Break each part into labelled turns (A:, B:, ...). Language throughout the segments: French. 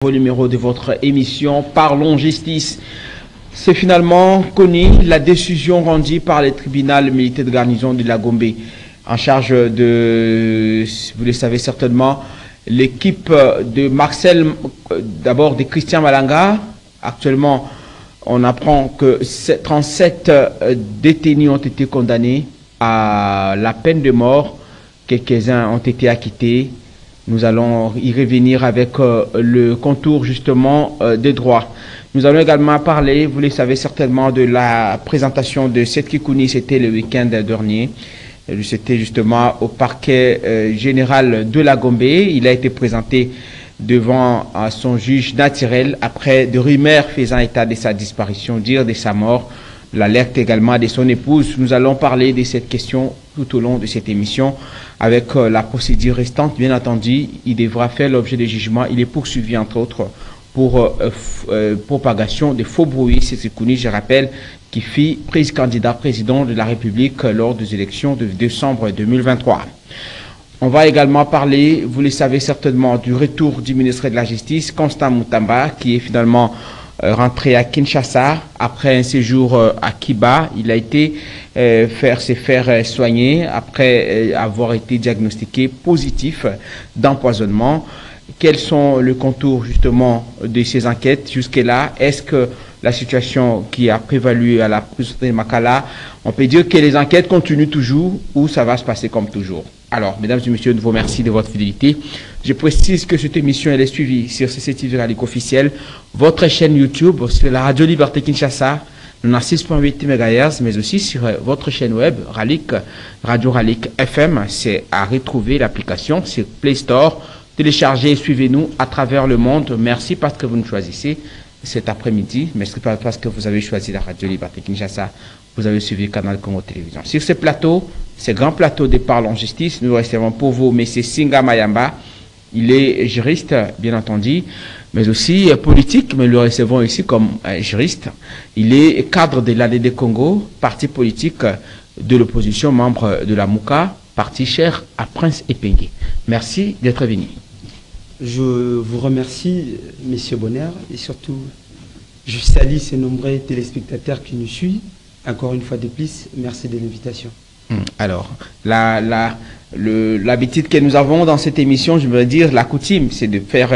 A: Numéro de votre émission Parlons Justice. C'est finalement connu la décision rendue par le tribunal militaire de garnison de la Gombe en charge de, vous le savez certainement, l'équipe de Marcel, d'abord de Christian Malanga. Actuellement, on apprend que 37 détenus ont été condamnés à la peine de mort. Quelques-uns ont été acquittés. Nous allons y revenir avec le contour justement des droits. Nous allons également parler, vous le savez certainement, de la présentation de Seth Kikouni. C'était le week-end dernier. C'était justement au parquet général de la Gombe. Il a été présenté devant son juge naturel après de rumeurs faisant état de sa disparition, dire de sa mort, l'alerte également de son épouse. Nous allons parler de cette question tout au long de cette émission avec la procédure restante. Bien entendu, il devra faire l'objet de jugement. Il est poursuivi entre autres pour propagation de faux bruits. C'est Kikouni, je rappelle, qui fut candidat président de la République lors des élections de décembre 2023. On va également parler, vous le savez certainement, du retour du ministre de la Justice, Constant Mutamba, qui est finalement rentré à Kinshasa après un séjour à Kiba. Il a été se faire soigner après avoir été diagnostiqué positif d'empoisonnement. Quels sont les contours justement de ces enquêtes jusque-là? Est-ce que la situation qui a prévalu à la prison de Makala, on peut dire que les enquêtes continuent toujours ou ça va se passer comme toujours? Alors, mesdames et messieurs, je vous remercie de votre fidélité. Je précise que cette émission elle est suivie sur CCTV Radio officiel, votre chaîne YouTube, sur la Radio Liberté Kinshasa, 96.8 MHz, mais aussi sur votre chaîne web, Ralik, Radio Ralik FM. C'est à retrouver l'application sur Play Store. Téléchargez et suivez-nous à travers le monde. Merci parce que vous nous choisissez cet après-midi. Merci parce que vous avez choisi la Radio Liberté Kinshasa. Vous avez suivi le canal Congo Télévision. Sur ce plateau, ce grand plateau de Parlons Justice, nous recevons pour vous M. Singa Mayamba. Il est juriste, bien entendu, mais aussi politique, mais nous le recevons ici comme juriste. Il est cadre de l'ADD Congo, parti politique de l'opposition, membre de la MOUCA, parti cher à Prince Epengue. Merci d'être venu.
B: Je vous remercie, Monsieur Bonner, et surtout, je salue ces nombreux téléspectateurs qui nous suivent. Encore une fois de plus, merci de l'invitation.
A: Alors, l'habitude que nous avons dans cette émission, je veux dire, la coutume, c'est de faire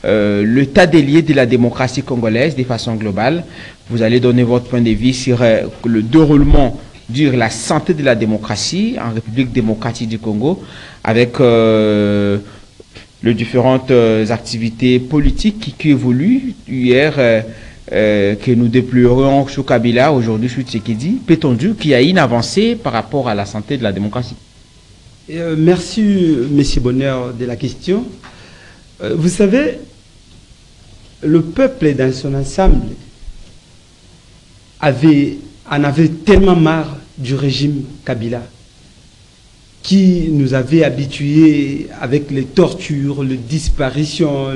A: l'état des lieux de la démocratie congolaise de façon globale. Vous allez donner votre point de vue sur le déroulement de la santé de la démocratie en République démocratique du Congo, avec les différentes activités politiques qui évoluent. Hier, que nous déplorons sous Kabila, aujourd'hui sous Tshisekedi, peut-on dire qu'il y a une avancée par rapport à la santé de la démocratie?
B: Merci, Monsieur Bonheur, de la question. Vous savez, le peuple dans son ensemble en avait tellement marre du régime Kabila, qui nous avait habitués avec les tortures, les disparitions,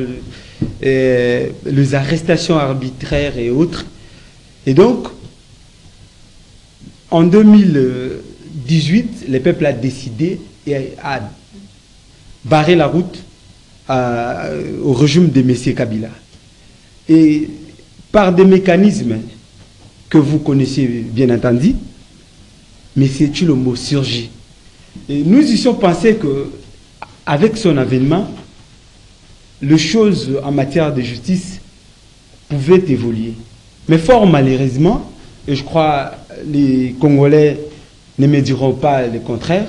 B: les arrestations arbitraires et autres. Et donc, en 2018, le peuple a décidé et a barré la route au régime de M. Kabila. Et par des mécanismes que vous connaissez bien entendu, mais c'est le mot surgit. Et nous y sommes pensés qu'avec son avènement, les choses en matière de justice pouvaient évoluer. Mais fort malheureusement, et je crois les Congolais ne me diront pas le contraire,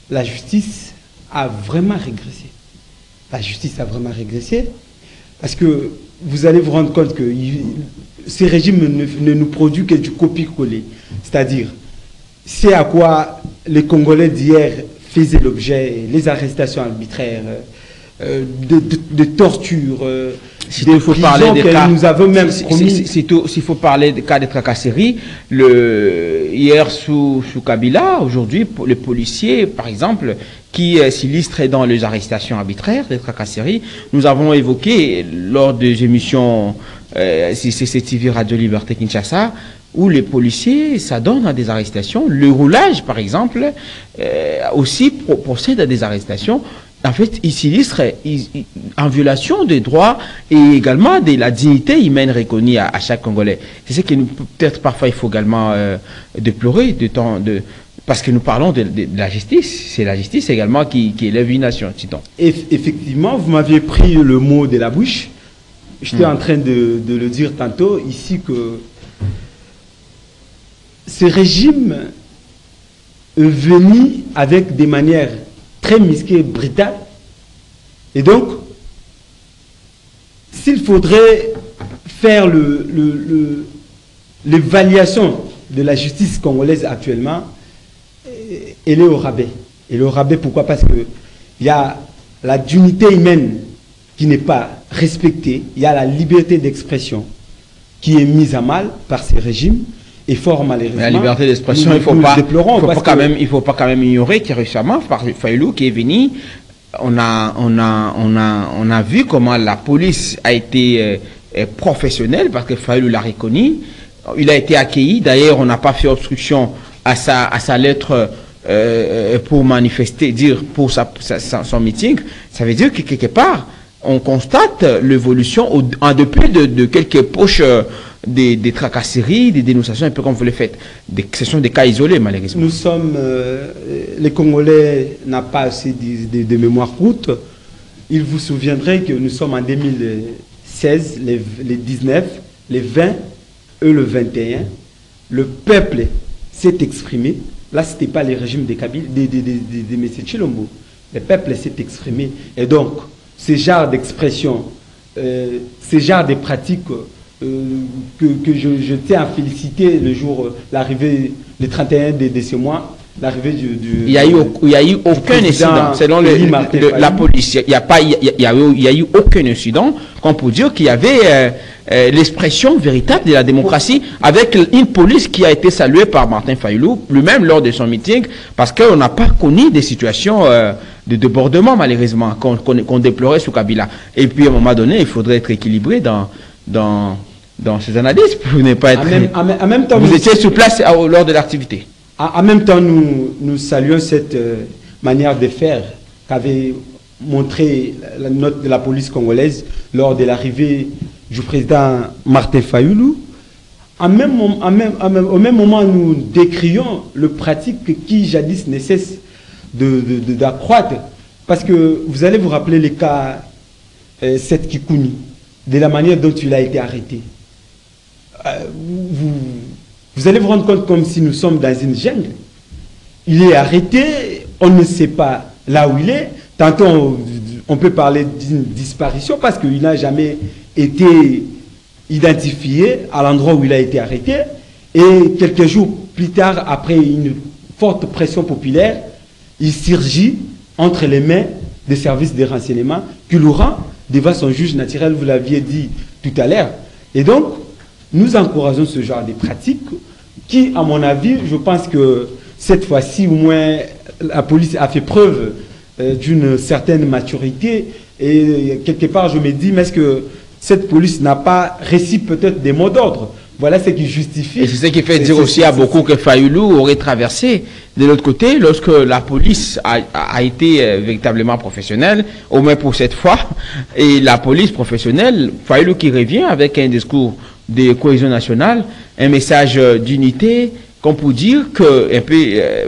B: la justice a vraiment régressé. La justice a vraiment régressé parce que vous allez vous rendre compte que ce régime ne nous produit que du copier-coller. C'est-à-dire, c'est à quoi les Congolais d'hier faisaient l'objet, les arrestations arbitraires, de torture,
A: s'il faut parler des cas,
B: nous avons même promis.
A: S'il faut parler des cas de tracasserie, hier sous Kabila, aujourd'hui, les policiers, par exemple, qui s'illustrent dans les arrestations arbitraires, des tracasseries, nous avons évoqué lors des émissions CCTV Radio Liberté Kinshasa, où les policiers s'adonnent à des arrestations. Le roulage, par exemple, aussi procède à des arrestations. en fait, il s'illustre en violation des droits et également de la dignité humaine reconnue à chaque Congolais. C'est ce que peut-être parfois il faut également déplorer parce que nous parlons de la justice. C'est la justice également qui élève une nation, citons.
B: Effectivement, vous m'aviez pris le mot de la bouche. J'étais en train de le dire tantôt ici que ce régime est venu avec des manières très musquées et brutales. Et donc, s'il faudrait faire l'évaluation de la justice congolaise actuellement, elle est au rabais. Elle est au rabais, pourquoi? Parce qu'il y a la dignité humaine qui n'est pas respectée, il y a la liberté d'expression qui est mise à mal par ces régimes. Et fort malheureusement. Mais
A: la liberté d'expression, il ne faut pas quand même ignorer que récemment, par Fayulu qui est venu, on a vu comment la police a été professionnelle parce que Fayulu l'a reconnu. Il a été accueilli. D'ailleurs, on n'a pas fait obstruction à sa lettre pour manifester, pour son meeting. Ça veut dire que quelque part, on constate l'évolution en dépit de quelques poches des tracasseries, des dénonciations, un peu comme vous le faites. Ce sont des cas isolés, malheureusement.
B: Nous sommes, les Congolais n'ont pas assez de mémoire courte. Il vous souviendrait que nous sommes en 2016, les 19, les 20 et le 21. Le peuple s'est exprimé. Là, ce n'était pas le régime de Kabila, de M. Tshilombo. Le peuple s'est exprimé. Et donc, ce genre d'expression, ce genre de pratiques que je tiens à féliciter le jour, l'arrivée, le 31 de ce mois, l'arrivée du...
A: Il n'y a eu aucun incident, selon la police. Il n'y a eu aucun incident qu'on peut dire qu'il y avait l'expression véritable de la démocratie avec une police qui a été saluée par Martin Fayulu, lui-même lors de son meeting, parce qu'on n'a pas connu des situations de débordement, malheureusement, qu'on déplorait sous Kabila. Et puis, à un moment donné, il faudrait être équilibré dans ces analyses pour ne pas être...
B: En même temps,
A: vous étiez sur place lors de l'activité.
B: En même temps, nous saluons cette manière de faire qu'avait montré la note de la police congolaise lors de l'arrivée du président Martin Fayulu. Au même moment, nous décrions le pratique qui jadis ne cesse d'accroître. Parce que vous allez vous rappeler les cas Seth Kikuni, de la manière dont il a été arrêté. Vous allez vous rendre compte comme si nous sommes dans une jungle. Il est arrêté, on ne sait pas là où il est. Tantôt, on peut parler d'une disparition parce qu'il n'a jamais été identifié à l'endroit où il a été arrêté. Et quelques jours plus tard, après une forte pression populaire, il surgit entre les mains des services de renseignement qui le rend devant son juge naturel, vous l'aviez dit tout à l'heure. Et donc, nous encourageons ce genre de pratiques qui, à mon avis, je pense que cette fois-ci, au moins, la police a fait preuve d'une certaine maturité. Et quelque part, je me dis, mais est-ce que cette police n'a pas reçu peut-être des mots d'ordre? Voilà ce qui justifie.
A: Et c'est ce qui fait dire aussi à beaucoup que Fayulu aurait traversé de l'autre côté lorsque la police a été véritablement professionnelle, au moins pour cette fois. Et la police professionnelle, Fayulu qui revient avec un discours de cohésion nationale, un message d'unité, qu'on peut dire que, un peu,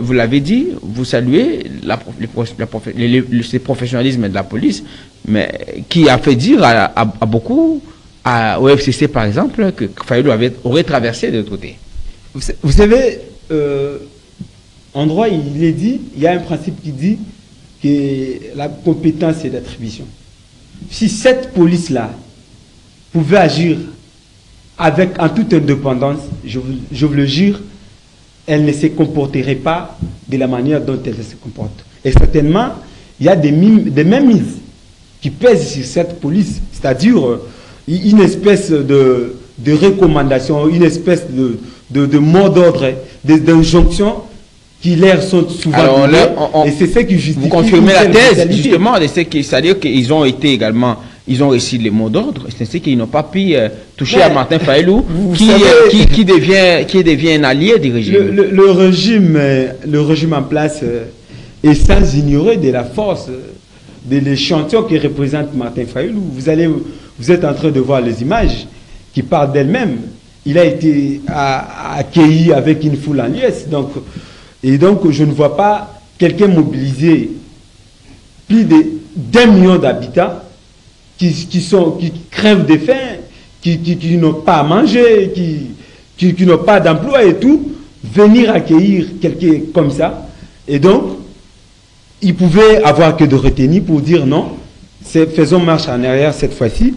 A: vous l'avez dit, vous saluez le professionnalisme de la police, mais qui a fait dire à beaucoup, au FCC par exemple, que Fayulu aurait traversé de l'autre côté.
B: Vous savez, en droit, il est dit, il y a un principe qui dit que la compétence est d'attribution. Si cette police-là pouvait agir en toute indépendance, je vous le jure, elle ne se comporterait pas de la manière dont elle se comporte. Et certainement, il y a des mainmises qui pèsent sur cette police, c'est-à-dire une espèce de recommandation, une espèce de mot d'ordre, d'injonction qui leur sont souvent donnés, et c'est ce qui justifie...
A: Vous confirmez la thèse, justement, c'est-à-dire qu'ils ont été également... Ils ont reçu les mots d'ordre, c'est-à-dire qu'ils n'ont pas pu toucher à Martin Fayulu, qui devient un allié du régime.
B: Le régime en place est sans ignorer de la force de l'échantillon qui représente Martin Fayulu. Vous êtes en train de voir les images qui parlent d'elles-mêmes. Il a été accueilli avec une foule en liesse. Donc je ne vois pas quelqu'un mobiliser plus d'1 million d'habitants qui crèvent de faim, qui n'ont pas à manger, qui n'ont pas d'emploi et tout, venir accueillir quelqu'un comme ça. Et donc, ils pouvaient avoir que de retenir pour dire non, faisons marche en arrière cette fois-ci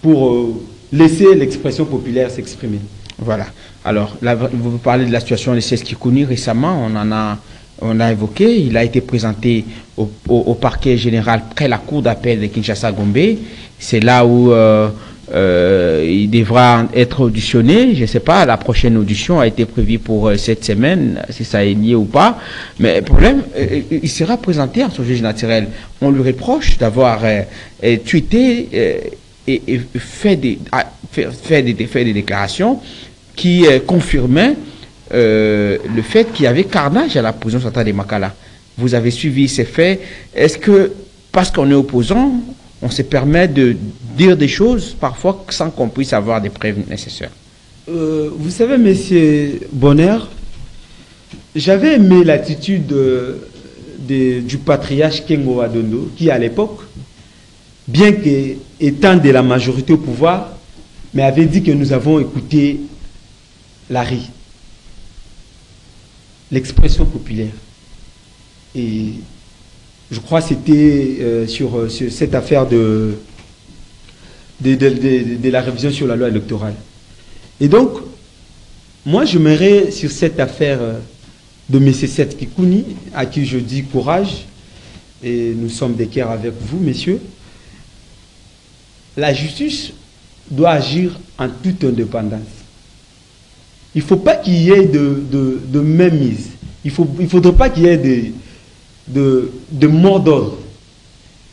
B: pour laisser l'expression populaire s'exprimer.
A: Voilà. Alors, là, vous parlez de la situation de Cesc Kikouni. Récemment, on a évoqué, il a été présenté au parquet général près la cour d'appel de Kinshasa-Gombe. C'est là où il devra être auditionné. Je ne sais pas, la prochaine audition a été prévue pour cette semaine, si ça est lié ou pas. Mais le problème, il sera présenté à son juge naturel. On lui reproche d'avoir tweeté et fait des déclarations qui confirmaient le fait qu'il y avait carnage à la prison centrale de Makala. Vous avez suivi ces faits. Est-ce que, parce qu'on est opposant, on se permet de dire des choses parfois sans qu'on puisse avoir des preuves nécessaires?
B: Vous savez, monsieur Bonner, j'avais aimé l'attitude du patriarche Kengo Adondo, qui à l'époque, bien qu'étant de la majorité au pouvoir, mais avait dit que nous avons écouté l'ARI, l'expression populaire. Et je crois que c'était sur cette affaire de la révision sur la loi électorale. Et donc, moi, je m'aimerais sur cette affaire de M. Cesc Kikouni, à qui je dis courage, et nous sommes d'équerre avec vous, messieurs. La justice doit agir en toute indépendance. Il ne faut pas qu'il y ait de mainmise. Il ne faudrait pas qu'il y ait de mort d'ordre.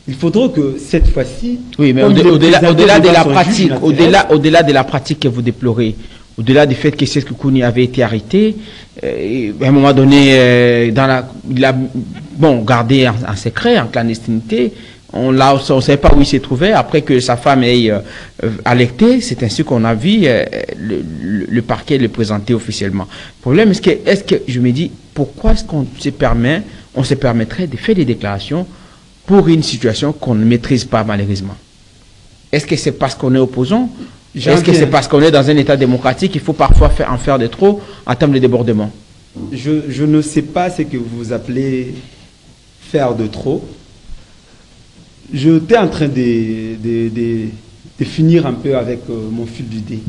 B: Il faudra que cette fois-ci...
A: Oui, mais au-delà de la pratique, au-delà de la pratique que vous déplorez, au-delà du fait que Cesc Kikouni avait été arrêté, à un moment donné, il a gardé en secret, en clandestinité. On ne savait pas où il s'est trouvé. Après que sa femme ait alerté, c'est ainsi qu'on a vu le parquet le présenter officiellement. Le problème, est-ce que je me dis, pourquoi est-ce qu'on se permettrait de faire des déclarations pour une situation qu'on ne maîtrise pas malheureusement? Est-ce que c'est parce qu'on est opposant? Est-ce que c'est parce qu'on est dans un État démocratique qu'il faut parfois en faire de trop en termes de débordement?
B: Je ne sais pas ce que vous appelez faire de trop. J'étais en train de finir un peu avec mon fil d'idée.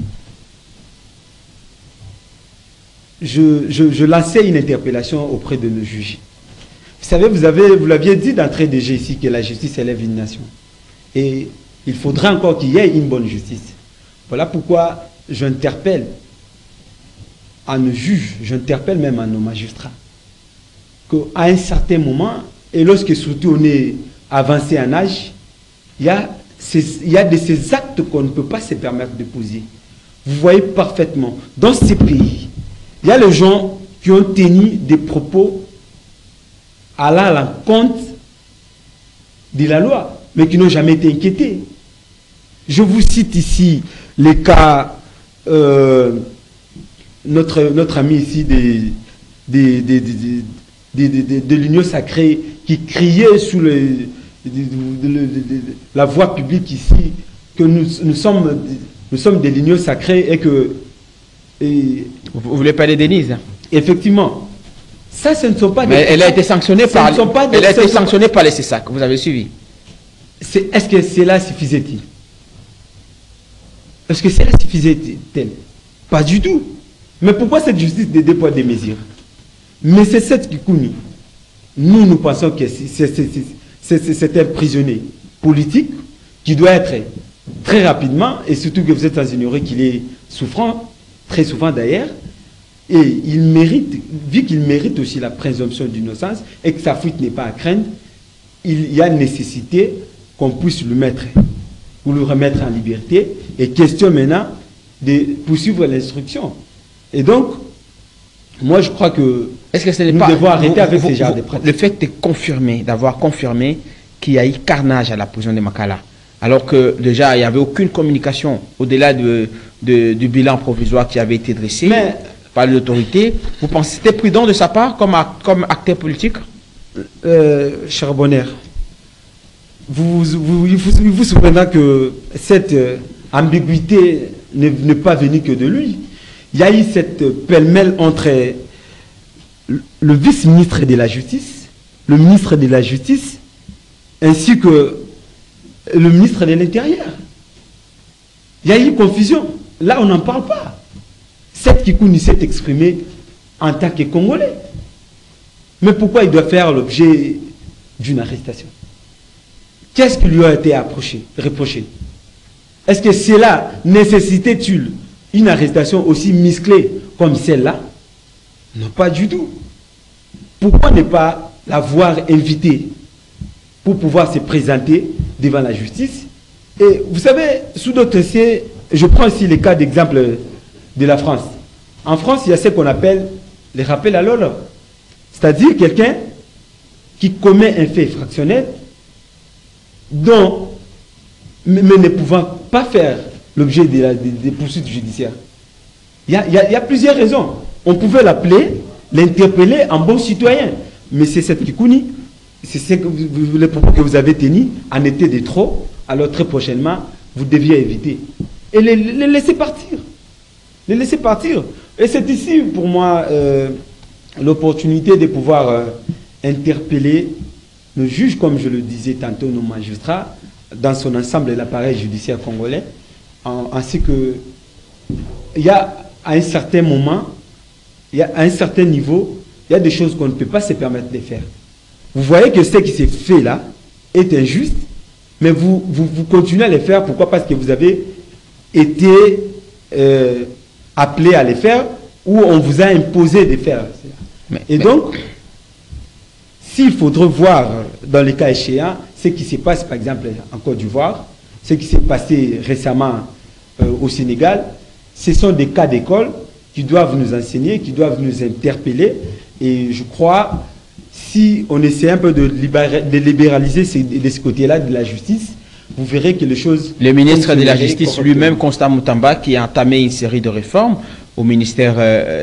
B: Je lançais une interpellation auprès de nos juges. Vous savez, vous l'aviez dit d'entrée de jeu ici que la justice élève une nation. Et il faudra encore qu'il y ait une bonne justice. Voilà pourquoi j'interpelle à nos juges, j'interpelle même à nos magistrats, qu'à un certain moment, et lorsque surtout on est avancé en âge, il y a de ces actes qu'on ne peut pas se permettre de poser. Vous voyez parfaitement, dans ces pays, il y a les gens qui ont tenu des propos allant à l'encontre de la loi, mais qui n'ont jamais été inquiétés. Je vous cite ici les cas, notre ami ici de l'Union sacrée qui criait sous la voie publique ici que nous sommes de l'Union sacrée et que...
A: Vous voulez parler d'Enise?
B: Effectivement. Ça, ce ne sont pas
A: des... Mais elle a été sanctionnée par... Elle a été sanctionnée par les CESAC, vous avez suivi.
B: Est-ce que cela suffisait-il? Est-ce que cela suffisait-il? Pas du tout. Mais pourquoi cette justice des deux poids des mesures? Mais c'est Cesc Kikouni. Nous pensons que c'est un prisonnier politique qui doit être très rapidement, et surtout que vous êtes en ignorer qu'il est souffrant, très souvent d'ailleurs, et il mérite, vu qu'il mérite aussi la présomption d'innocence et que sa fuite n'est pas à craindre, il y a nécessité qu'on puisse le mettre ou le remettre en liberté, et question maintenant de poursuivre l'instruction. Et donc, moi je crois que
A: nous
B: devons arrêter avec ces genres de pratiques.
A: Le fait de confirmer, d'avoir confirmé qu'il y a eu carnage à la prison de Makala. Alors que déjà, il n'y avait aucune communication au-delà du bilan provisoire qui avait été dressé par l'autorité. Vous pensez que c'était prudent de sa part comme acteur politique?
B: Cher Bonner, vous souvenez que cette ambiguïté n'est pas venue que de lui. Il y a eu cette pêle-mêle entre le vice-ministre de la Justice, le ministre de la Justice, ainsi que le ministre de l'Intérieur. Il y a eu confusion. Là, on n'en parle pas. Seth Kikouni s'est exprimé en tant que Congolais. Mais pourquoi il doit faire l'objet d'une arrestation? Qu'est-ce qui lui a été reproché? Est-ce que cela nécessitait-il une arrestation aussi musclée comme celle-là? Non, pas du tout. Pourquoi ne pas l'avoir invité pour pouvoir se présenter devant la justice? Et vous savez, sous d'autres dossiers, je prends ici le cas d'exemple de la France. En France, il y a ce qu'on appelle les rappels à l'ordre. C'est-à-dire quelqu'un qui commet un fait fractionnel mais ne pouvant pas faire l'objet des poursuites judiciaires. Il y a plusieurs raisons. On pouvait l'appeler, l'interpeller en bon citoyen. Mais c'est cette Kikouni, c'est les propos que vous avez tenus en été de trop. Alors très prochainement, vous deviez éviter. Et les laisser partir. Les laisser partir. Et c'est ici, pour moi, l'opportunité de pouvoir interpeller le juge, comme je le disais tantôt, nos magistrats, dans son ensemble, l'appareil judiciaire congolais, ainsi que il y a à un certain moment, il y a à un certain niveau, il y a des choses qu'on ne peut pas se permettre de faire. Vous voyez que ce qui s'est fait là est injuste, mais vous continuez à le faire. Pourquoi? Parce que vous avez été appelé à le faire ou on vous a imposé de faire cela. Donc, s'il faudrait voir dans les cas échéants ce qui se passe par exemple en Côte d'Ivoire, ce qui s'est passé récemment au Sénégal, ce sont des cas d'école qui doivent nous enseigner, qui doivent nous interpeller. Et je crois, si on essaie un peu de libéraliser de ce côté-là de la justice, vous verrez que les choses...
A: Le ministre de la Justice lui-même, Constant Moutamba, qui a entamé une série de réformes au ministère,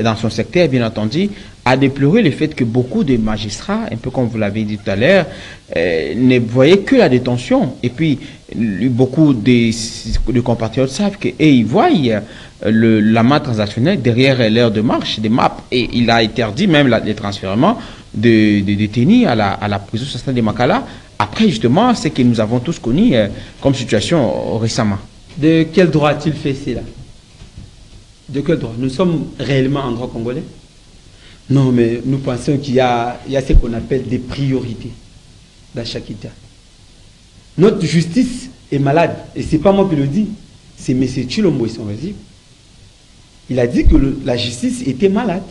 A: dans son secteur, bien entendu, a déploré le fait que beaucoup de magistrats, un peu comme vous l'avez dit tout à l'heure, ne voyaient que la détention. Et puis, beaucoup de compatriotes savent qu'ils voient la main transactionnelle derrière l'heure de marche, des maps. Et il a interdit même les transfèrements de détenus à la prison centrale de Makala, après justement ce que nous avons tous connu comme situation récemment.
B: De quel droit a-t-il fait cela? De quel droit? Nous sommes réellement en droit congolais? Non, mais nous pensons qu'il y a ce qu'on appelle des priorités dans chaque État. Notre justice est malade. Et ce n'est pas moi qui le dis. C'est M. Chilombo et son régime. Il a dit que la justice était malade.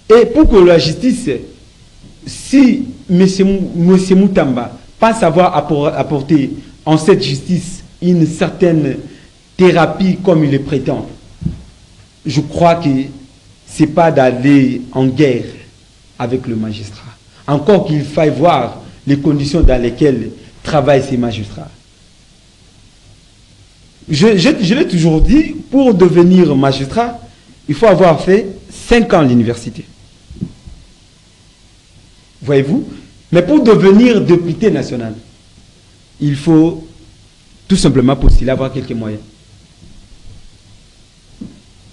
B: Et pour que la justice, si M. Moutamba pense avoir apporté en cette justice une certaine thérapie comme il le prétend, je crois que ce n'est pas d'aller en guerre avec le magistrat. Encore qu'il faille voir les conditions dans lesquelles travaillent ces magistrats. Je l'ai toujours dit, pour devenir magistrat, il faut avoir fait 5 ans à l'université. Voyez-vous? Mais pour devenir député national, il faut tout simplement postuler, avoir quelques moyens.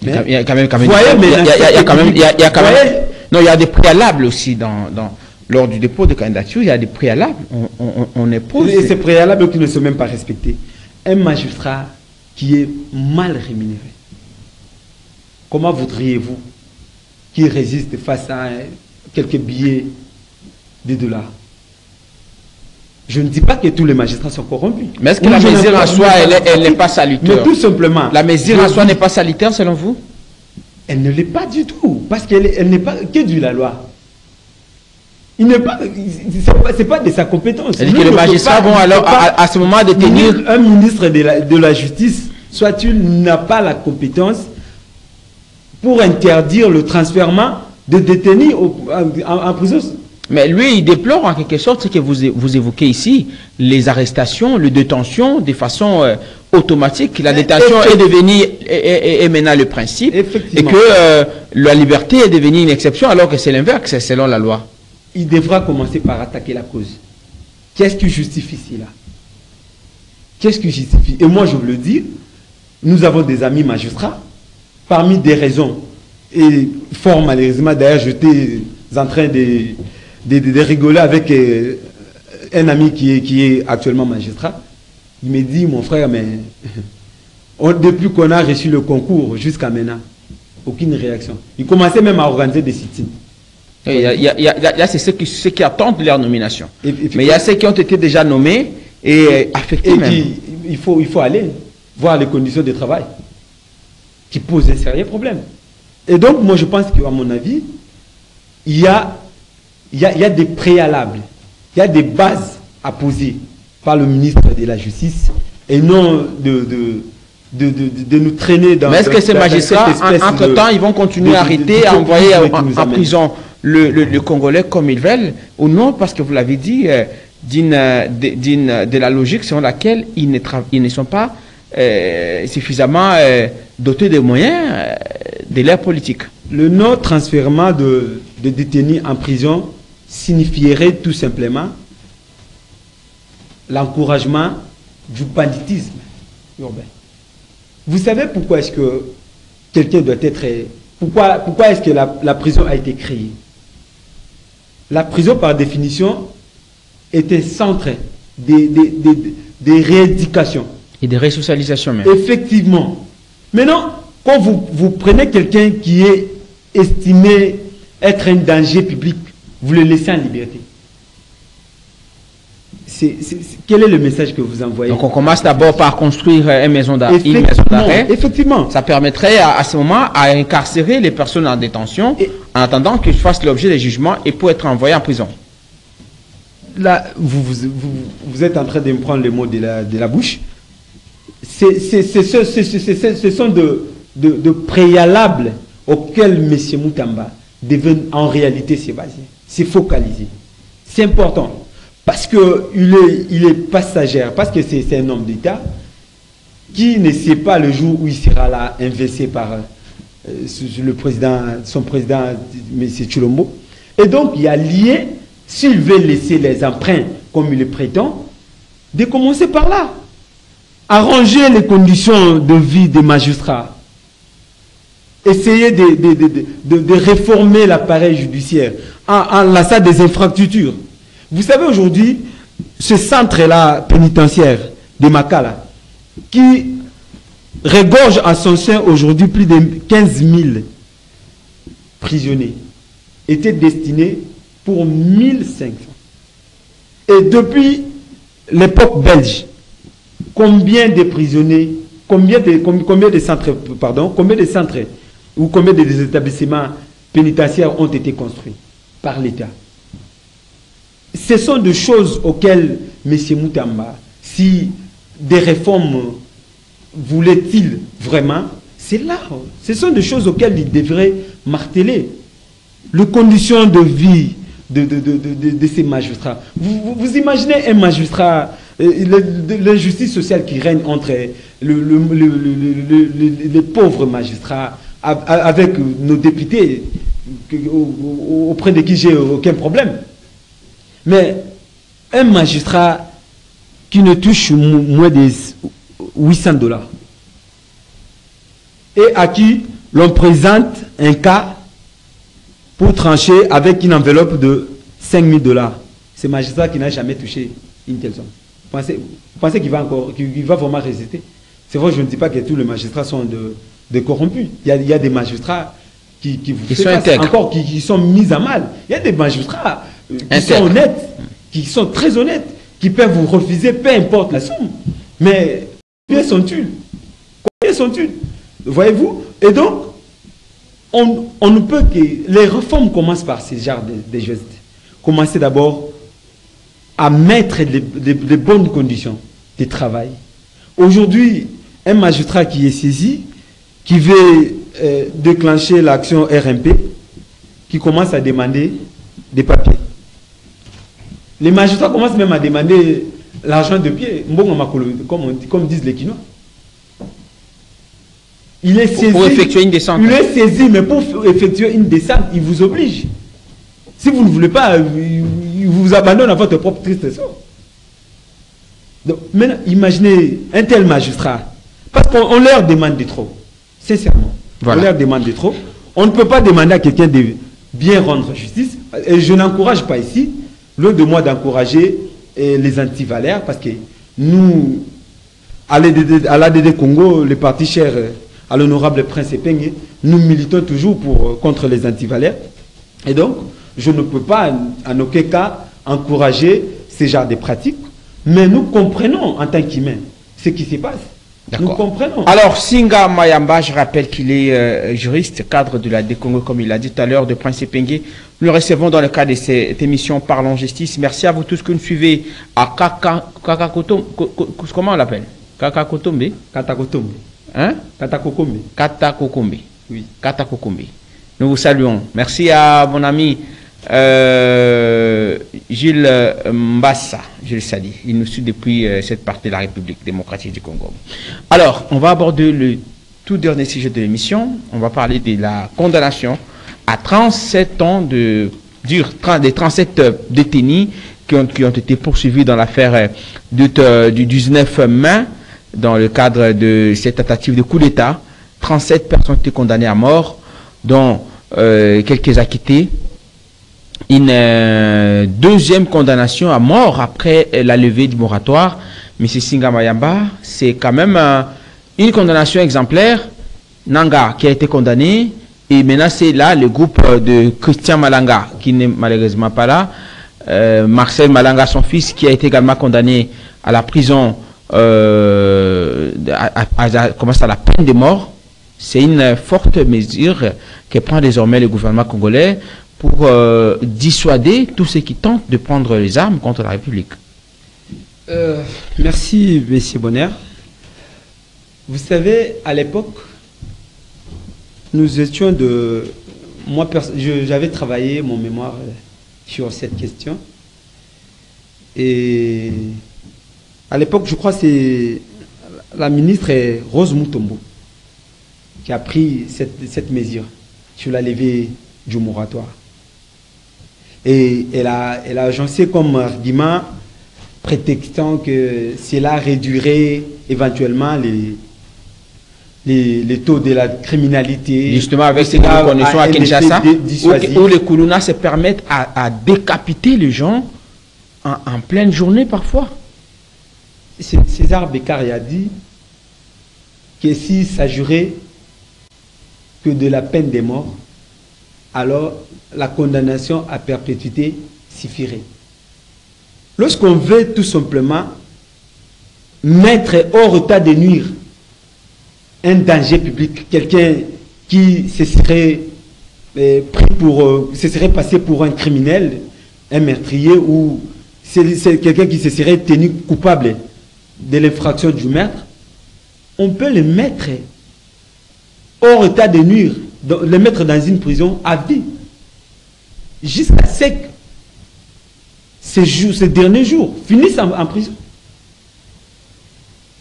A: Il y a quand même, non, il y a des préalables aussi lors du dépôt de candidature, il y a des préalables. On est pose.
B: Et ces préalables qui ne sont même pas respectés. Un magistrat qui est mal rémunéré, comment voudriez-vous qu'il résiste face à quelques billets de dollars? Je ne dis pas que tous les magistrats sont corrompus.
A: Mais est-ce que la mesure en soi, elle n'est pas salutaire?
B: Mais tout simplement.
A: La mesure en soi n'est pas salutaire selon vous?
B: Elle ne l'est pas du tout. Parce qu'elle n'est pas que de la loi. Il n'est pas. C'est pas de sa compétence.
A: C'est-à-dire que les magistrats vont alors, à ce moment, détenir.
B: Un ministre de la Justice, soit-il n'a pas la compétence pour interdire le transfèrement de détenus en prison
A: Mais lui, il déplore en quelque sorte ce que vous évoquez ici, les arrestations, les détentions de façon automatique. La détention est devenue est maintenant le principe et que la liberté est devenue une exception alors que c'est l'inverse, c'est selon la loi.
B: Il devra commencer par attaquer la cause. Qu'est-ce qui justifie cela? Qu'est-ce qui justifie? Et moi, je veux le dire, nous avons des amis magistrats, parmi des raisons, et fort malheureusement, d'ailleurs, j'étais en train de rigoler avec un ami qui est actuellement magistrat. Il me dit, mon frère, mais depuis qu'on a reçu le concours jusqu'à maintenant, aucune réaction. Il commençait même à organiser des sit-ins.
A: Il y a ceux qui attendent leur nomination. Mais il y a ceux qui ont été déjà nommés et affectés même.
B: Il faut aller voir les conditions de travail qui posent un sérieux problème. Et donc, moi, je pense qu'à mon avis, il y a des préalables, il y a des bases à poser par le ministre de la Justice et non de nous traîner dans...
A: Mais est-ce que ces magistrats, entre-temps, ils vont continuer à arrêter, à envoyer en prison le Congolais comme ils veulent ou non? Parce que vous l'avez dit, de la logique selon laquelle ils ne sont pas suffisamment dotés de moyens de leur politique.
B: Le non-transfèrement de détenus en prison signifierait tout simplement l'encouragement du banditisme urbain. Vous savez pourquoi est-ce que quelqu'un doit être... Pourquoi est-ce que la prison a été créée? La prison, par définition, est un centre de rééducation.
A: Et de resocialisation même.
B: Effectivement. Maintenant, quand vous prenez quelqu'un qui est estimé être un danger public, vous le laissez en liberté. Quel est le message que vous envoyez?
A: Donc on commence d'abord par construire une maison d'arrêt.
B: Effectivement.
A: Ça permettrait à ce moment à incarcérer les personnes en détention en attendant qu'ils fassent l'objet des jugements et pour être envoyés en prison.
B: Là, vous êtes en train de me prendre les mots de la bouche. Ce sont de préalables auxquels M. Moutamba devait en réalité se baser, se focaliser. C'est important. Parce qu'il est passagère, parce que c'est un homme d'État qui ne sait pas le jour où il sera là investi par son président, M. Tshilombo. Et donc, il y a lié, s'il veut laisser les emprunts comme il le prétend, de commencer par là. Arranger les conditions de vie des magistrats. Essayer de réformer l'appareil judiciaire en lançant des infrastructures. Vous savez aujourd'hui, ce centre-là pénitentiaire de Makala, qui regorge en son sein aujourd'hui plus de 15 000 prisonniers, était destiné pour 1500. Et depuis l'époque belge, combien de prisonniers, combien de centres ou combien de établissements pénitentiaires ont été construits par l'État? Ce sont des choses auxquelles M. Moutamba, si des réformes voulait-il vraiment, c'est là. Ce sont des choses auxquelles il devrait marteler. Les conditions de vie de ces magistrats. Vous imaginez un magistrat, l'injustice sociale qui règne entre les pauvres magistrats avec nos députés auprès de qui j'ai aucun problème. Mais un magistrat qui ne touche moins de $800 et à qui l'on présente un cas pour trancher avec une enveloppe de $5000, ce magistrat qui n'a jamais touché une telle somme. Vous pensez qu'il va vraiment résister? C'est vrai, je ne dis pas que tous les magistrats sont de corrompus. Il y a des magistrats qui sont mis à mal. Il y a des magistrats qui sont honnêtes, qui sont très honnêtes, qui peuvent vous refuser peu importe la somme. Mais combien sont-ils? Combien sont-ils? Voyez-vous? Et donc, on ne peut que... Les réformes commencent par ces genres de gestes. Commencez d'abord à mettre les bonnes conditions de travail. Aujourd'hui, un magistrat qui est saisi, qui veut déclencher l'action RMP, qui commence à demander des papiers. Les magistrats commencent même à demander l'argent de pied, comme disent les Quinois. Il est saisi,
A: pour effectuer une descente.
B: Il est saisi, mais pour effectuer une descente, il vous oblige. Si vous ne voulez pas, il vous abandonne à votre propre triste sort. Donc, maintenant, imaginez un tel magistrat, parce qu'on leur demande de trop, sincèrement. Voilà. On leur demande de trop. On ne peut pas demander à quelqu'un de bien rendre justice. Et je n'encourage pas ici, loin de moi d'encourager les antivalaires, parce que nous, à l'ADD Congo, le parti cher à l'honorable Prince Epenge, nous militons toujours contre les antivalaires. Et donc, je ne peux pas en aucun cas encourager ce genre de pratiques, mais nous comprenons en tant qu'humains ce qui se passe. Nous comprenons.
A: Alors, Singa Mayamba, je rappelle qu'il est juriste, cadre de la Congo, comme il l'a dit tout à l'heure, de Prince Epenge. Nous le recevons dans le cadre de cette émission Parlons Justice. Merci à vous tous que nous suivez à Kakakotombe. Comment on l'appelle? Kakakotombe?
B: Katakotombe.
A: Hein?
B: Katakokombe.
A: Katakokombe.
B: Oui.
A: Katakokombe. Nous vous saluons. Merci à mon ami Gilles Mbassa, Gilles Sadi. Il nous suit depuis cette partie de la République démocratique du Congo. Alors, on va aborder le tout dernier sujet de l'émission. On va parler de la condamnation à 37 ans des 37 détenus qui ont été poursuivis dans l'affaire du 19 mai dans le cadre de cette tentative de coup d'État. 37 personnes ont été condamnées à mort, dont quelques acquittés. Une deuxième condamnation à mort après la levée du moratoire. M. Singa Mayamba, c'est quand même une condamnation exemplaire. Nanga qui a été condamné, et maintenant c'est là le groupe de Christian Malanga qui n'est malheureusement pas là. Marcel Malanga, son fils, qui a été également condamné à la prison, à la peine de mort. C'est une forte mesure que prend désormais le gouvernement congolais pour dissuader tous ceux qui tentent de prendre les armes contre la République.
B: Merci, M. Bonner. Vous savez, à l'époque, nous étions de... Moi, j'avais travaillé mon mémoire sur cette question. Et à l'époque, je crois que c'est la ministre Rose Mutombo qui a pris cette mesure sur la levée du moratoire. Et elle a agencé comme argument, prétextant que cela réduirait éventuellement les taux de la criminalité.
A: Justement, avec ce que nous connaissons à Kinshasa, où les Koulouna se permettent à décapiter les gens en pleine journée parfois.
B: César Bekari a dit que s'il s'agirait que de la peine de mort, alors la condamnation à perpétuité suffirait. Lorsqu'on veut tout simplement mettre hors état de nuire un danger public, quelqu'un qui se serait se serait passé pour un criminel, un meurtrier, ou c'est quelqu'un qui se serait tenu coupable de l'infraction du meurtre, on peut le mettre hors état de nuire, le mettre dans une prison à vie, jusqu'à ce que ces derniers jours finissent en prison.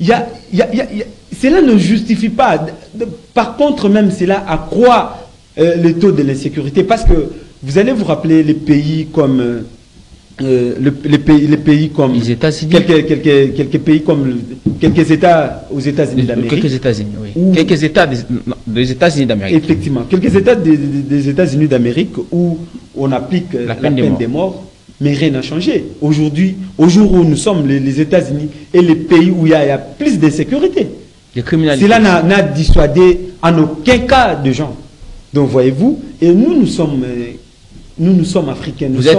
B: Cela ne justifie pas. Par contre, même cela accroît le taux de l'insécurité, parce que vous allez vous rappeler les pays comme les pays comme
A: les États-Unis,
B: quelques pays comme quelques États aux États-Unis d'Amérique,
A: quelques États-Unis, oui. Quelques États des États-Unis d'Amérique.
B: Effectivement, quelques États des États-Unis d'Amérique où on applique la peine de mort, mais rien n'a changé. Aujourd'hui, au jour où nous sommes, les États-Unis et les pays où il y a plus de sécurité, cela n'a dissuadé en aucun cas de gens. Donc voyez-vous, et nous sommes africains.
A: Vous êtes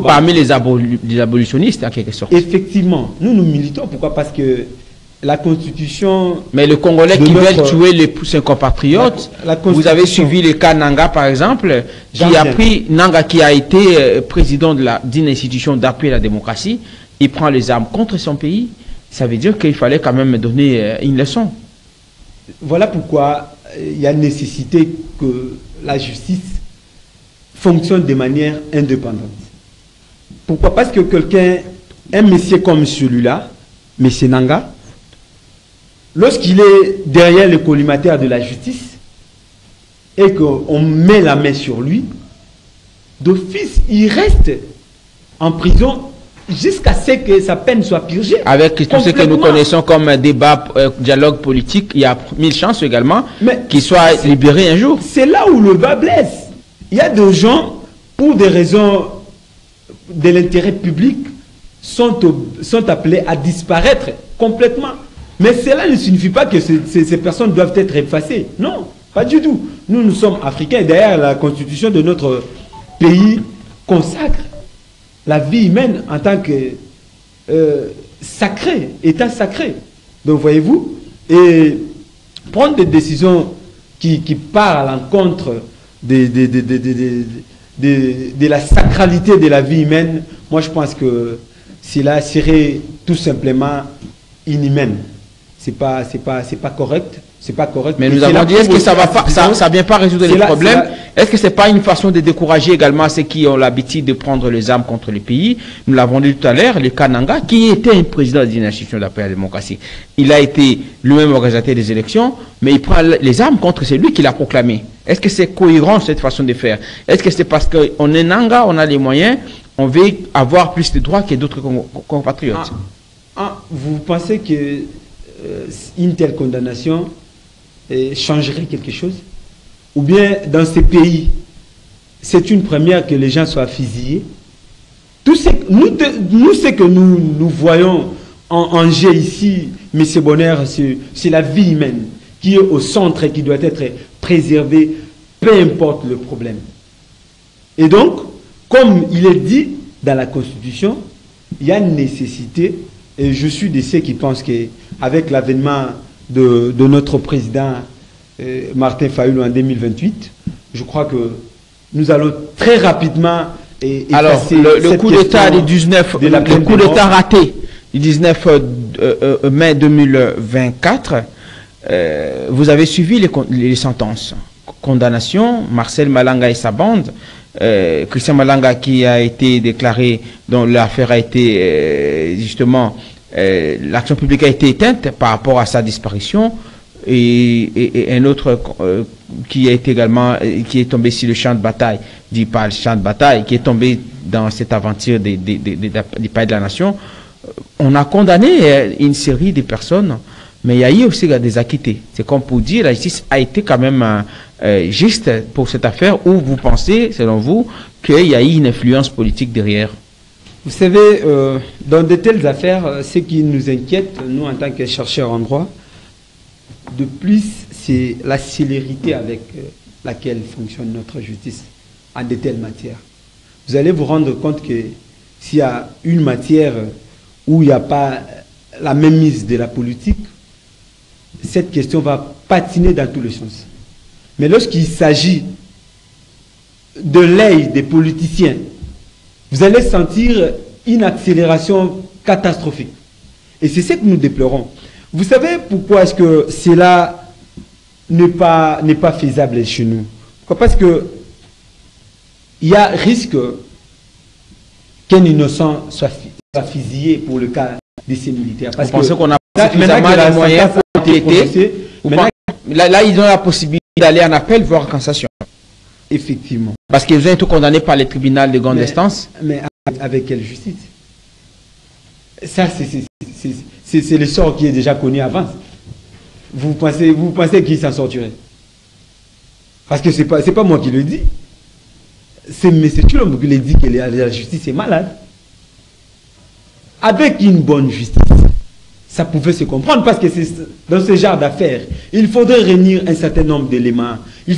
A: parmi les abolitionnistes en quelque sorte.
B: Effectivement, nous militons. Pourquoi? Parce que la Constitution...
A: Mais les Congolais qui veulent tuer ses compatriotes, vous avez suivi le cas Nanga par exemple, Nanga qui a été président d'une institution d'appui à la démocratie, il prend les armes contre son pays. Ça veut dire qu'il fallait quand même donner une leçon.
B: Voilà pourquoi il y a nécessité que la justice fonctionne de manière indépendante. Pourquoi? Parce que quelqu'un, un monsieur comme celui-là, M. Nanga, lorsqu'il est derrière le collimateur de la justice et qu'on met la main sur lui, d'office, il reste en prison jusqu'à ce que sa peine soit purgée.
A: Avec tout ce que nous connaissons comme un débat, dialogue politique, il y a 1000 chances également qu'il soit libéré un jour.
B: C'est là où le bas blesse. Il y a des gens, pour des raisons de l'intérêt public, sont appelés à disparaître complètement. Mais cela ne signifie pas que ces personnes doivent être effacées. Non, pas du tout. Nous sommes africains. Et d'ailleurs, la constitution de notre pays consacre la vie humaine en tant que sacré, état sacré. Donc, voyez-vous, et prendre des décisions qui partent à l'encontre de la sacralité de la vie humaine, moi je pense que cela serait tout simplement inhumaine. C'est pas correct. C'est pas correct.
A: Mais nous avons dit, est-ce que ça va pas, ça vient pas résoudre les problèmes? Est-ce que c'est pas une façon de décourager également ceux qui ont l'habitude de prendre les armes contre les pays? Nous l'avons dit tout à l'heure, le Kananga, qui était un président d'une institution d'appel à la démocratie. Il a été lui-même organisateur des élections, mais il prend les armes contre celui qui l'a proclamé. Est-ce que c'est cohérent cette façon de faire? Est-ce que c'est parce qu'on est Nanga, on a les moyens, on veut avoir plus de droits que d'autres compatriotes?
B: Vous pensez que une telle condamnation changerait quelque chose? Ou bien dans ces pays, c'est une première que les gens soient fusillés? Tout ce que nous voyons en jeu ici, M. Bonner, c'est la vie humaine qui est au centre et qui doit être préservée, peu importe le problème. Et donc, comme il est dit dans la Constitution, il y a une nécessité, et je suis de ceux qui pensent qu'avec l'avènement de notre président Martin Fayulu en 2028, je crois que nous allons très rapidement
A: effacer le coup d'État du 19, le coup d'État raté du 19 mai 2024, vous avez suivi les sentences. Condamnation, Marcel Malanga et sa bande, Christian Malanga qui a été déclaré, dont l'affaire a été justement, l'action publique a été éteinte par rapport à sa disparition, et un autre qui a été également, qui est tombé sur le champ de bataille, dit pas le champ de bataille, qui est tombé dans cette aventure du pays de la nation. On a condamné une série de personnes, mais il y a eu aussi des acquittés. C'est comme pour dire, la justice a été quand même juste pour cette affaire, où vous pensez, selon vous, qu'il y a eu une influence politique derrière?
B: Vous savez, dans de telles affaires, ce qui nous inquiète, nous en tant que chercheurs en droit, de plus, c'est la célérité avec laquelle fonctionne notre justice en de telles matières. Vous allez vous rendre compte que s'il y a une matière où il n'y a pas la même mise de la politique, cette question va patiner dans tous les sens. Mais lorsqu'il s'agit de l'œil des politiciens, vous allez sentir une accélération catastrophique. Et c'est ce que nous déplorons. Vous savez pourquoi est-ce que cela n'est pas faisable chez nous? Parce que il y a risque qu'un innocent soit fusillé pour le cas de ces militaires. Parce
A: vous pensez qu'on a suffisamment de moyens pour enquêter? Là, ils ont la possibilité d'aller en appel, voire en cassation.
B: Effectivement.
A: Parce qu'ils ont été condamnés par les tribunaux de grande instance.
B: Mais avec quelle justice? Ça, c'est le sort qui est déjà connu avant. Vous pensez qu'il s'en sortirait? Parce que c'est pas moi qui le dis. C'est M. Tshilombo qui le dit que la justice est malade. Avec une bonne justice, ça pouvait se comprendre, parce que dans ce genre d'affaires, il faudrait réunir un certain nombre d'éléments. Il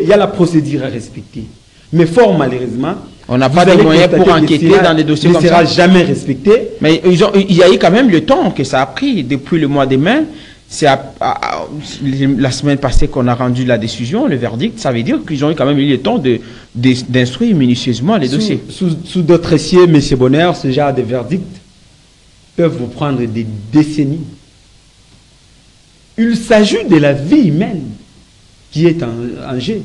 B: y a la procédure à respecter. Mais fort malheureusement,
A: on n'a pas de moyens pour enquêter dans des dossiers comme ça.
B: Ne sera jamais respecté.
A: Mais il y a eu quand même le temps que ça a pris depuis le mois de mai. C'est la semaine passée qu'on a rendu la décision, le verdict. Ça veut dire qu'ils ont eu quand même eu le temps d'instruire minutieusement les dossiers.
B: Sous d'autres essiers, M. Bonner, ce genre de verdict peuvent vous prendre des décennies. Il s'agit de la vie humaine qui est en jeu.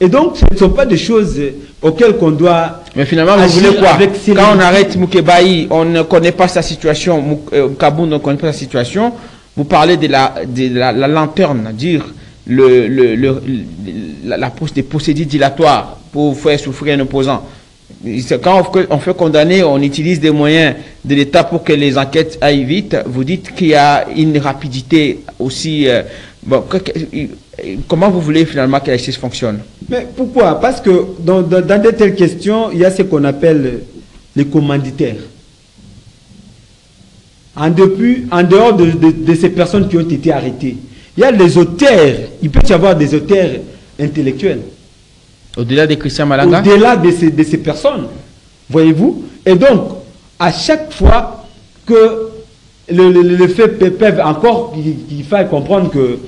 B: Et donc, ce ne sont pas des choses auxquelles qu'on doit...
A: Mais finalement, vous voulez quoi? Quand on arrête Moukébaï, on ne connaît pas sa situation, Kaboun ne connaît pas sa situation, vous parlez de la lanterne, dire la des procédures dilatoires pour faire souffrir un opposant. Quand on fait condamner, on utilise des moyens de l'État pour que les enquêtes aillent vite. Vous dites qu'il y a une rapidité aussi... comment vous voulez finalement que la justice fonctionne?
B: Mais pourquoi? Parce que dans de telles questions, il y a ce qu'on appelle les commanditaires. En dehors de ces personnes qui ont été arrêtées, il y a les auteurs. Il peut y avoir des auteurs intellectuels.
A: Au-delà de Christian Malanga?
B: Au-delà de ces personnes. Voyez-vous? Et donc, à chaque fois que les faits peuvent encore, il faut comprendre que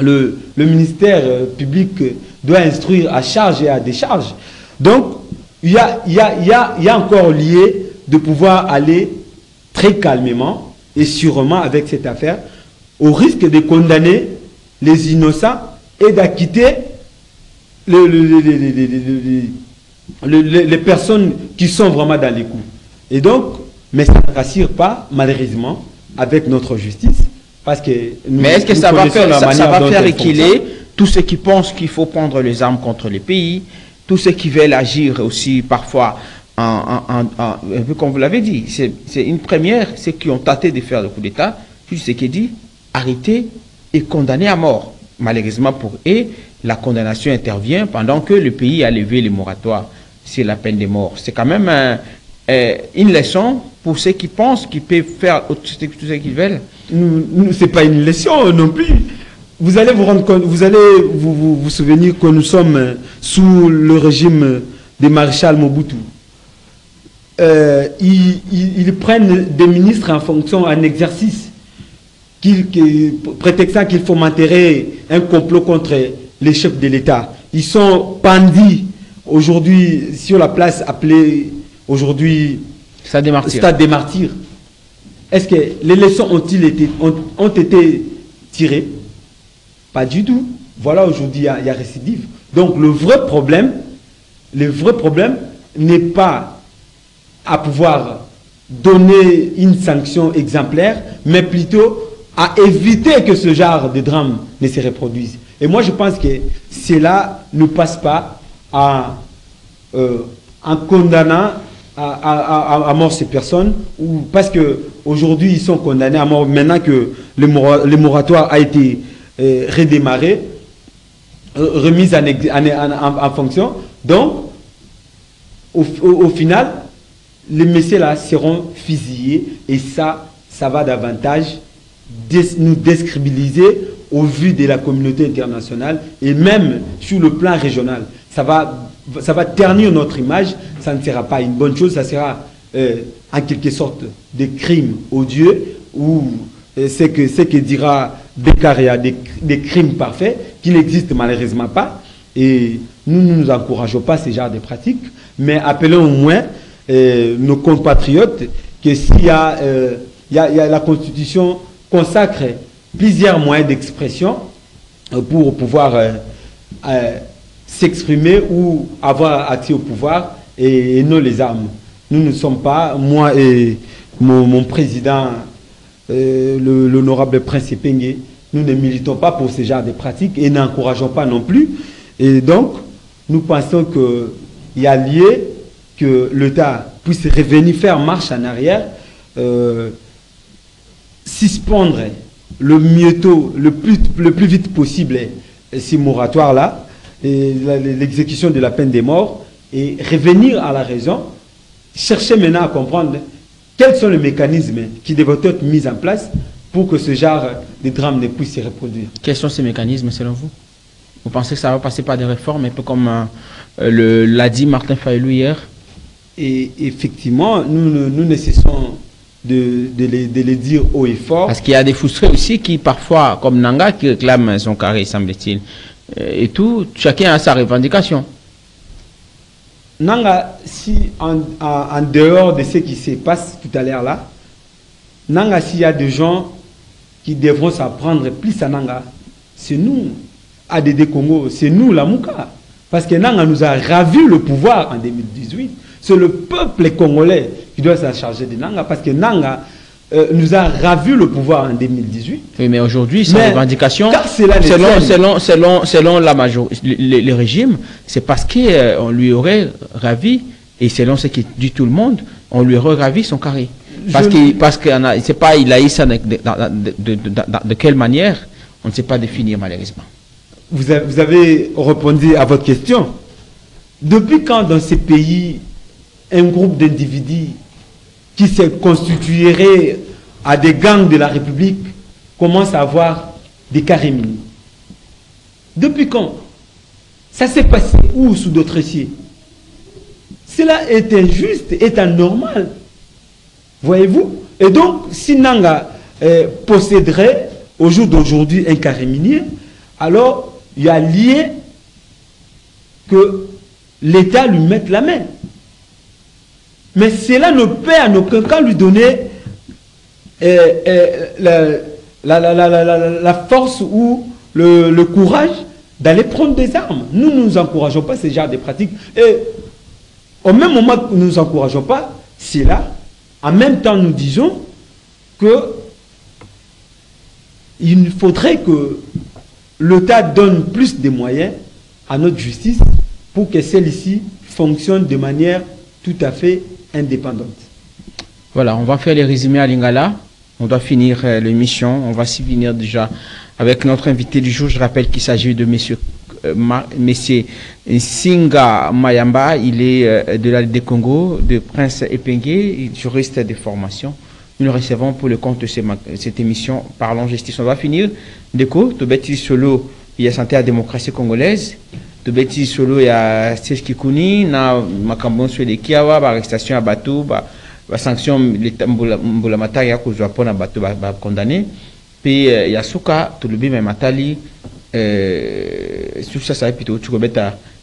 B: le ministère public doit instruire à charge et à décharge. Donc, il y a encore lieu de pouvoir aller très calmement et sûrement avec cette affaire, au risque de condamner les innocents et d'acquitter les personnes qui sont vraiment dans les coups. Et donc, mais ça ne rassure pas, malheureusement, avec notre justice. Parce que
A: mais est-ce que ça va faire équilibrer tous ceux qui pensent qu'il faut prendre les armes contre les pays, tous ceux qui veulent agir aussi parfois, un peu comme vous l'avez dit, c'est une première, ceux qui ont tenté de faire le coup d'État, tout ce qui est dit, arrêter et condamner à mort. Malheureusement pour eux, la condamnation intervient pendant que le pays a levé les moratoires sur la peine de mort. C'est quand même une leçon pour ceux qui pensent qu'ils peuvent faire tout ce qu'ils veulent.
B: Ce n'est pas une leçon non plus. Vous allez vous rendre compte, vous allez vous souvenir que nous sommes sous le régime de Maréchal Mobutu. Ils prennent des ministres en fonction, en exercice, prétextant qu'il faut m'enterrer un complot contre les chefs de l'État. Ils sont pendus aujourd'hui sur la place appelée aujourd'hui Stade des Martyrs. Est-ce que les leçons ont été tirées? Pas du tout. Voilà, aujourd'hui, il y a récidive. Donc, le vrai problème n'est pas à pouvoir donner une sanction exemplaire, mais plutôt à éviter que ce genre de drame ne se reproduise. Et moi, je pense que cela ne passe pas en condamnant à mort ces personnes, parce qu'aujourd'hui, ils sont condamnés à mort maintenant que le moratoire a été redémarré, remise en fonction. Donc, au final, les messieurs-là seront fusillés et ça va davantage nous décrédibiliser au vu de la communauté internationale et même sur le plan régional. Ça va ternir notre image, ça ne sera pas une bonne chose, ça sera en quelque sorte des crimes odieux ou ce que dira Beccaria, des crimes parfaits qui n'existent malheureusement pas. Et nous ne nous encourageons pas ces genres de pratiques, mais appelons au moins nos compatriotes que s'il y a la Constitution consacre plusieurs moyens d'expression pour pouvoir s'exprimer ou avoir accès au pouvoir et non les armes. Nous ne sommes pas, moi et mon président, l'honorable Prince Epenge, nous ne militons pas pour ce genre de pratiques et n'encourageons pas non plus. Et donc, nous pensons qu'il y a lieu que l'État puisse revenir faire marche en arrière, suspendre le plus vite possible ces moratoires-là, l'exécution de la peine de mort, et revenir à la raison, chercher maintenant à comprendre quels sont les mécanismes qui doivent être mis en place pour que ce genre de drame ne puisse se reproduire.
A: Quels sont ces mécanismes selon vous? Vous pensez que ça va passer par des réformes, un peu comme l'a dit Martin Fayulu hier?
B: Et effectivement, nous ne cessons de les dire haut et fort.
A: Parce qu'il y a des frustrés aussi qui parfois, comme Nanga, qui réclament son carré, semble-t-il. Et tout, chacun a sa revendication.
B: Nanga, si en dehors de ce qui se passe tout à l'heure là, Nanga, s'il y a des gens qui devront s'apprendre plus à Nanga, c'est nous, ADD Congo, c'est nous, la Mouka. Parce que Nanga nous a ravi le pouvoir en 2018. C'est le peuple congolais qui doit s'en charger de Nanga, parce que Nanga nous a ravi le pouvoir en 2018.
A: Oui, mais aujourd'hui, sans revendication, selon la le régime, c'est parce qu'on lui aurait ravi, et selon ce que dit tout le monde, on lui aurait ravi son carré. Parce qu'il ne sait pas, il a eu ça de quelle manière, on ne sait pas définir malheureusement.
B: Vous avez répondu à votre question. Depuis quand dans ces pays, un groupe d'individus qui se constituerait à des gangs de la République commence à avoir des caréminies? Depuis quand? Ça s'est passé où sous d'autres cieux? Cela est injuste, est anormal. Voyez-vous? Et donc, si Nanga posséderait au jour d'aujourd'hui un caréminier, alors il y a lié que l'État lui mette la main. Mais cela ne peut en aucun cas lui donner la force ou le courage d'aller prendre des armes. Nous ne nous encourageons pas ce genre de pratiques. Et au même moment que nous ne nous encourageons pas, c'est là, en même temps nous disons que il faudrait que l'État donne plus de moyens à notre justice pour que celle-ci fonctionne de manière tout à fait indépendante.
A: Voilà, on va faire les résumés à Lingala. On doit finir l'émission. On va s'y finir déjà avec notre invité du jour. Je rappelle qu'il s'agit de monsieur Singa Mayamba. Il est de la des Congo, de Prince Epenge, juriste de formation. Nous le recevons pour le compte de cette émission Parlons Justice. On va finir. Déco, Tobeti Solo, il y a santé à la démocratie congolaise. Tobeti Solo, il y a Serge Kikouni, na Makambon Swede Kiawa, arrestation à Batou, sanction Mbolamata, il y a Kouzwa Pona Batou, condamné. Puis il y a Souka, Tolubi Matali, sur ça, ça plutôt, tu connais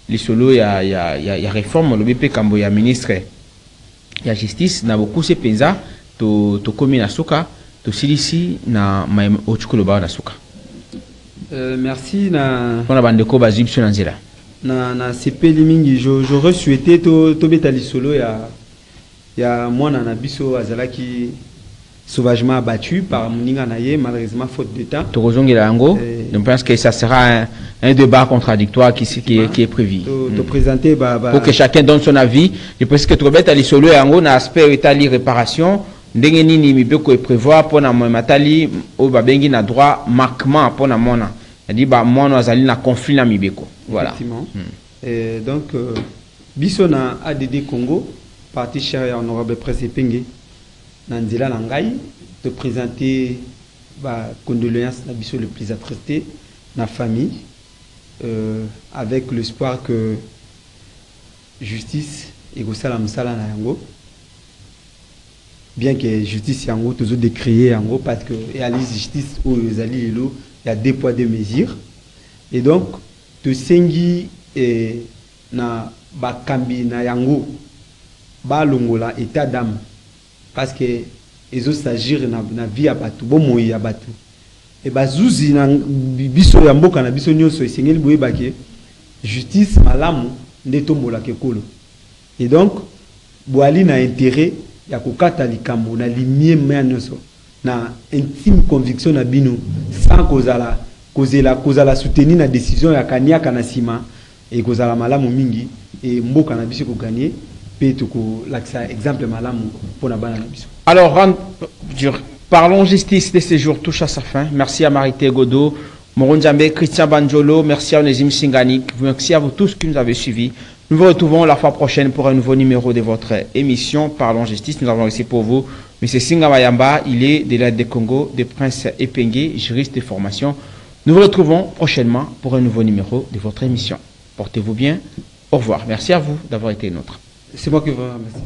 A: les Solo, il y a réforme, le BP Kambo, il y a ministre, il y a justice, na beaucoup c'est penza. To komi na suka to silisi na maim ochukoloba na suka.
B: Merci na
A: on a bandeko bazibso na nzela
B: na sepeli mingi. J'aurais souhaité to betali solo ya mwana na biso azalaki sauvagement abattu par Moninga Naye, malheureusement faute d'état.
A: To kozongela yango, je pense que ça sera un débat contradictoire qui est prévu.
B: Présenter
A: pour que chacun donne son avis. Je pense que to betali solo yango na aspect étali réparation. Ndenge nini mibeko e prévoir pour na matali o babengi na droit marquement pour na mona. C'est-à-dire ba mona azali na conflit na mibeko. Voilà.
B: Effectivement. Et donc biso na ADD Congo, parti cher et honorable Prince Epenge, na nzela na ngai te présenter ba condoléances na biso le plus attristé na famille, avec l'espoir que justice et gosala msala na yango. Bien que justice yango toujours décrié yango parce que et à la justice où les alliés il y a 2 poids 2 mesures. Et donc te sengi et na bakambi na yango ba longola état d'âme parce que ils osent s'agir na vie à batu bon moi ya batu et bazuzi na biso ya mboka na biso nyonso esengeli boye bake justice malamu ndetombola kekolo. Et donc boali na intérêt ya kokata likambo na limie nyonso na intime conviction na bino sans kozala soutenir na décision ya kaniaka na sima et kozala malamu mingi et mboka na biso ko gagner pe to ko laksa exemple malamu pour na bana na biso.
A: Alors parlons justice de ce jour touche à sa fin. Merci à Marité Godot, Moronjambe, Christian Banjolo, merci à Onésime Singanik, merci à vous tous qui nous avez suivis. Nous vous retrouvons la fois prochaine pour un nouveau numéro de votre émission Parlons Justice. Nous avons ici pour vous M. Singa Mayamba, il est de l'aide des Congo, de Prince Epenge, juriste de formation. Nous vous retrouvons prochainement pour un nouveau numéro de votre émission. Portez-vous bien. Au revoir. Merci à vous d'avoir été nôtre.
B: C'est moi qui vous remercie.